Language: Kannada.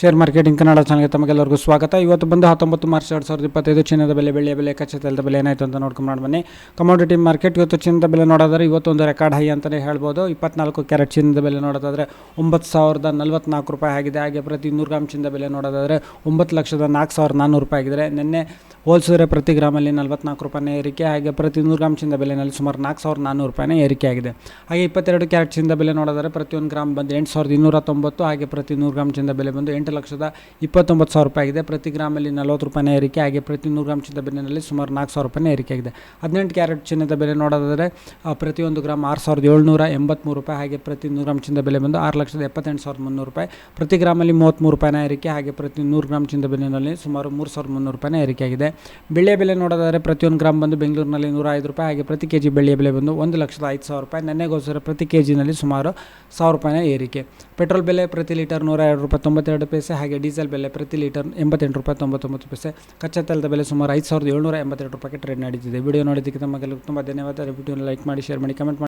ಶೇರ್ ಮಾರ್ಕೆಟಿಂಗ್ ಕನ್ನಡ ಚಾನಲ್ಗೆ ತಮಗೆಲ್ಲರಿಗೂ ಸ್ವಾಗತ. ಇವತ್ತು ಬಂದು 19 ಮಾರ್ಚ್ 2025 ಚಿನ್ನದ ಬೆಲೆ, ಬೆಳ್ಳಿಯ ಬೆಲೆ, ಕಚ್ಚಾ ತೈಲದ ಬೆಲೆ ಏನಾಯಿತು ಅಂತ ನೋಡ್ಕೊಂಡು ಬನ್ನಿ. ಕಮೋಡಿಟಿ ಮಾರ್ಕೆಟ್ ಇವತ್ತು ಚಿನ್ನದ ಬೆಲೆ ನೋಡೋದಾದ್ರೆ ಇವತ್ತೊಂದು ರೆಕಾರ್ಡ್ ಹೈ ಅಂತಲೇ ಹೇಳ್ಬೋದು. 24 ಕ್ಯಾರೆಟ್ ಚಿನ್ನದ ಬೆಲೆ ನೋಡೋದಾದರೆ 9,044 ರೂಪಾಯಿ ಆಗಿದೆ. ಹಾಗೆ ಪ್ರತಿ 100 ಗ್ರಾಮ್ ಚಿನ್ನದ ಬೆಲೆ ನೋಡೋದಾದರೆ 9,04,400 ರೂಪಾಯಿ ಆಗಿದ್ರೆ ನಿನ್ನೆ ಹೋಲಿಸಿದ್ರೆ ಪ್ರತಿ ಗ್ರಾಮಲ್ಲಿ 44 ರೂಪಾಯಿನ ಏರಿಕೆ. ಹಾಗೆ ಪ್ರತಿ 100 ಗ್ರಾಮ್ ಚಿನ್ನದ ಬೆಲೆಯಲ್ಲಿ ಸುಮಾರು 4,400 ರೂಪಾಯಿನ ಏರಿಕೆ ಆಗಿದೆ. ಹಾಗೆ 22 ಕ್ಯಾರೆಟ್ ಚಿನ್ನದ ಬೆಲೆ ನೋಡಿದರೆ ಪ್ರತಿ 1 ಗ್ರಾಮ್ ಬಂದು 8,290. ಹಾಗೆ ಪ್ರತಿ 100 ಗ್ರಾಮ್ ಚಿನ್ನದ ಬೆಲೆ ಬಂದು 8,29,000 ರೂಪಾಯಿ ಆಗಿದೆ. ಪ್ರತಿ ಗ್ರಾಮಲ್ಲಿ 40 ರೂಪಾಯಿನ ಏರಿಕೆ. ಹಾಗೆ ಪ್ರತಿ 100 ಗ್ರಾಮ್ ಚಿನ್ನದ ಬೆಲೆಯಲ್ಲಿ ಸುಮಾರು 4,000 ರೂಪಾಯಿನ ಏರಿಕೆ ಆಗಿದೆ. 18 ಕ್ಯಾರೆಟ್ ಚಿನ್ನದ ಬೆಲೆ ನೋಡೋದಾದರೆ ಪ್ರತಿ 1 ಗ್ರಾಮ್ 6,783 ರೂಪಾಯಿ. ಹಾಗೆ ಪ್ರತಿ 100 ಗ್ರಾಮ್ ಚಿನ್ನದ ಬೆಲೆ ಬಂದು 6,78,300 ರೂಪಾಯಿ. ಪ್ರತಿ ಗ್ರಾಮಲ್ಲಿ 33 ರೂಪಾಯಿನ ಏರಿಕೆ. ಹಾಗೆ ಪ್ರತಿ 100 ಗ್ರಾಮ್ ಚಿನ್ನದ ಬೆಲೆಯಲ್ಲಿ ಸುಮಾರು 3,300 ರೂಪಾಯಿನ ಏರಿಕೆ ಆಗಿದೆ. ಬೆಳ್ಳಿಯ ಬೆಲೆ ನೋಡೋದಾದರೆ ಪ್ರತಿ 1 ಗ್ರಾಮ್ ಬಂದು ಬೆಂಗಳೂರಿನಲ್ಲಿ 105 ರೂಪಾಯಿ. ಹಾಗೆ ಪ್ರತಿ ಕೆಜಿ ಬೆಳ್ಳಿಯ ಬೆಲೆ ಬಂದು 1,05,000 ರೂಪಾಯಿ. ನೆನ್ನೆಗೋಸ್ಕರ ಪ್ರತಿ ಕೆಜಿನಲ್ಲಿ ಸುಮಾರು 1,000 ರೂಪಾಯಿನ ಏರಿಕೆ. ಪೆಟ್ರೋಲ್ ಬೆಲೆ ಪ್ರತಿ ಲೀಟರ್ 102 ರೂಪಾಯಿ 92 ಪೈಸೆ. ಹಾಗೆ ಡೀಸೆಲ್ ಬೆಲೆ ಪ್ರತಿ ಲೀಟರ್ 88 ರೂಪಾಯಿ 99 ಪೈಸೆ. ಕಚ್ಚಾ ತೈಲದ ಬೆಲೆ ಸುಮಾರು 5,782 ರೂಪಾಯಿಗೆ ಟ್ರೇಡ್ ನಡೀತಿದೆ. ವಿಡಿಯೋ ನೋಡಿದ್ದಕ್ಕೆ ತಮಗೆಲ್ಲರಿಗೂ ತುಂಬ ಧನ್ಯವಾದ. ವಿಡಿಯೋನ ಲೈಕ್ ಮಾಡಿ, ಶೇರ್ ಮಾಡಿ, ಕಮೆಂಟ್ ಮಾಡಿ.